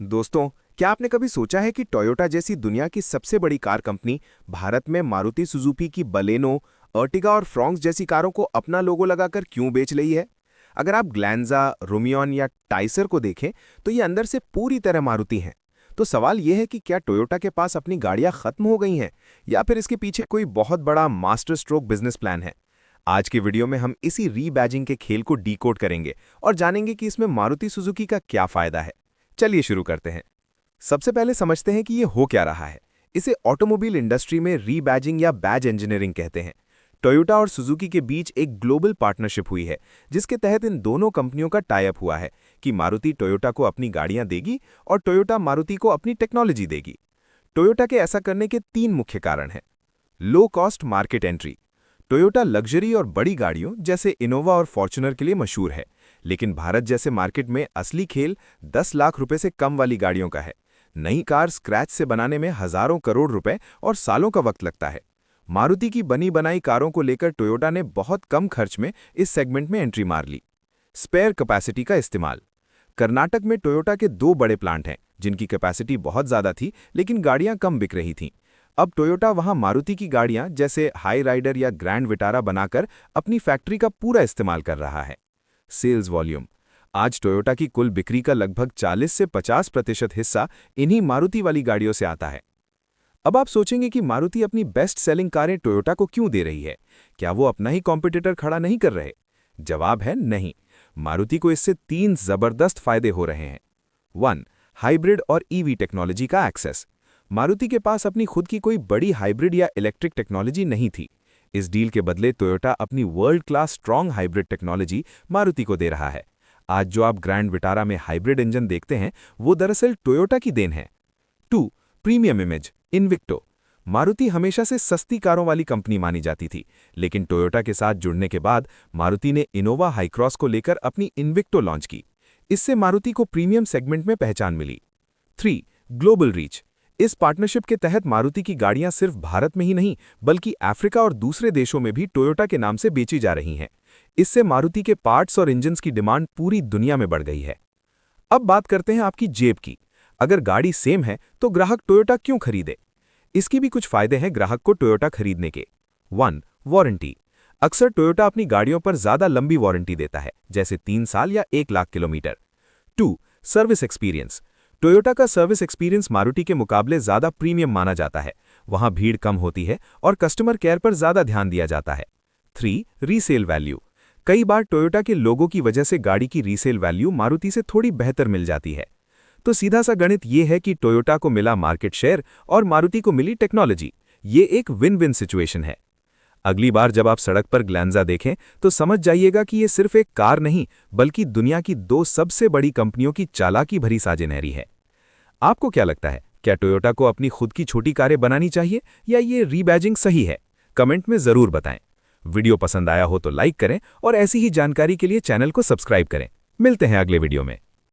दोस्तों, क्या आपने कभी सोचा है कि टोयोटा जैसी दुनिया की सबसे बड़ी कार कंपनी भारत में मारुति सुजुकी की बलेनो, अर्टिगा और फ्रॉन्क्स जैसी कारों को अपना लोगो लगाकर क्यों बेच रही है? अगर आप ग्लैंजा, रोमियन या टाइसर को देखें, तो ये अंदर से पूरी तरह मारुति हैं। तो सवाल यह है कि क्या टोयोटा के पास अपनी गाड़ियां खत्म हो गई हैं, या फिर इसके पीछे कोई बहुत बड़ा मास्टर स्ट्रोक बिजनेस प्लान है? आज के वीडियो में हम इसी रीबैजिंग के खेल को डीकोड करेंगे और जानेंगे कि इसमें मारुति सुजुकी का क्या फायदा है। चलिए शुरू करते हैं। सबसे पहले समझते हैं कि ये हो क्या रहा है। इसे ऑटोमोबाइल इंडस्ट्री में रीबैजिंग या बैज इंजीनियरिंग कहते हैं। टोयोटा और सुजुकी के बीच एक ग्लोबल पार्टनरशिप हुई है, जिसके तहत इन दोनों कंपनियों का टाई अप हुआ है कि मारुति टोयोटा को अपनी गाड़ियां देगी और टोयोटा मारुति को अपनी टेक्नोलॉजी देगी। टोयोटा के ऐसा करने के 3 मुख्य कारण हैं। Low cost market entry. Toyota luxury और बड़ी गाड़ियों जैसे इनोवा और फॉर्च्यूनर के लिए मशहूर है, लेकिन भारत जैसे मार्केट में असली खेल 10 लाख रुपए से कम वाली गाड़ियों का है। नई कार स्क्रैच से बनाने में हजारों करोड़ रुपए और सालों का वक्त लगता है। मारुति की बनी बनाई कारों को लेकर टोयोटा ने बहुत कम खर्च में इस सेगमेंट में एंट्री मार ली। स्पेयर कैपेसिटी का इस्तेमाल। कर्नाटक में टोयोटा के 2 बड़े प्लांट हैं, जिनकी कैपेसिटी बहुत ज्यादा थी, लेकिन गाड़ियां कम बिक रही थीं। अब टोयोटा वहां मारुति की गाड़ियां जैसे हाई राइडर या ग्रैंड विटारा बनाकर अपनी फैक्ट्री का पूरा इस्तेमाल कर रहा है। Sales volume. आज टोयोटा की कुल बिक्री का लगभग 40 से 50% हिस्सा इन्हीं मारुति वाली गाड़ियों से आता है। अब आप सोचेंगे कि मारुति अपनी बेस्ट सेलिंग कारें टोयोटा को क्यों दे रही है? क्या वो अपना ही कॉम्पिटिटर खड़ा नहीं कर रहे? जवाब है नहीं। मारुति को इससे 3 जबरदस्त फायदे हो रहे हैं। 1. हाइब्रिड और ईवी टेक्नोलॉजी का एक्सेस। मारुति के पास अपनी खुद की कोई बड़ी हाइब्रिड या इलेक्ट्रिक टेक्नोलॉजी नहीं थी। इस डील के बदले टोयोटा अपनी world class strong hybrid technology Maruti को दे रहा है। आज जो आप ग्रैंड विटारा में हाइब्रिड इंजन देखते हैं, वो दरअसल टोयोटा की देन है। 2. Premium image. इन्विक्टो। मारुति हमेशा से सस्ती कारों वाली कंपनी मानी जाती थी, लेकिन टोयोटा के साथ जुड़ने के बाद मारुति ने इनोवा हाईक्रॉस को लेकर अपनी इन्विक्टो लॉन्च की। इससे मारुति को प्रीमियम सेगमेंट में पहचान मिली। 3. Global reach. इस पार्टनरशिप के तहत मारुति की गाड़ियां सिर्फ भारत में ही नहीं, बल्कि अफ्रीका और दूसरे देशों में भी टोयोटा के नाम से बेची जा रही हैं। इससे मारुति के पार्ट्स और इंजन्स की डिमांड पूरी दुनिया में बढ़ गई है। अब बात करते हैं आपकी जेब की। अगर गाड़ी सेम है तो ग्राहक टोयोटा क्यों खरीदे? इसकी भी कुछ फायदे हैं ग्राहक को टोयोटा खरीदने के। 1. वारंटी। अक्सर टोयोटा अपनी गाड़ियों पर ज्यादा लंबी वारंटी देता है, जैसे 3 साल या 1 lakh kilometre. 2. Service experience. Toyota का सर्विस एक्सपीरियंस मारुति के मुकाबले ज्यादा प्रीमियम माना जाता है। वहां भीड़ कम होती है और कस्टमर केयर पर ज्यादा ध्यान दिया जाता है। 3. Resale value. कई बार टोयोटा के लोगों की वजह से गाड़ी की रीसेल वैल्यू मारुति से थोड़ी बेहतर मिल जाती है। तो सीधा सा गणित ये है कि टोयोटा को मिला मार्केट शेयर और मारुति को मिली टेक्नोलॉजी। ये एक विन विन सिचुएशन है। अगली बार जब आप सड़क पर ग्लैंजा देखें, तो समझ जाइएगा कि ये सिर्फ एक कार नहीं, बल्कि दुनिया की 2 सबसे बड़ी कंपनियों की चालाकी भरी साझेदारी है। आपको क्या लगता है, क्या टोयोटा को अपनी खुद की छोटी कारें बनानी चाहिए, या ये रीबैजिंग सही है? कमेंट में जरूर बताएं। वीडियो पसंद आया हो तो लाइक करें और ऐसी ही जानकारी के लिए चैनल को सब्सक्राइब करें। मिलते हैं अगले वीडियो में।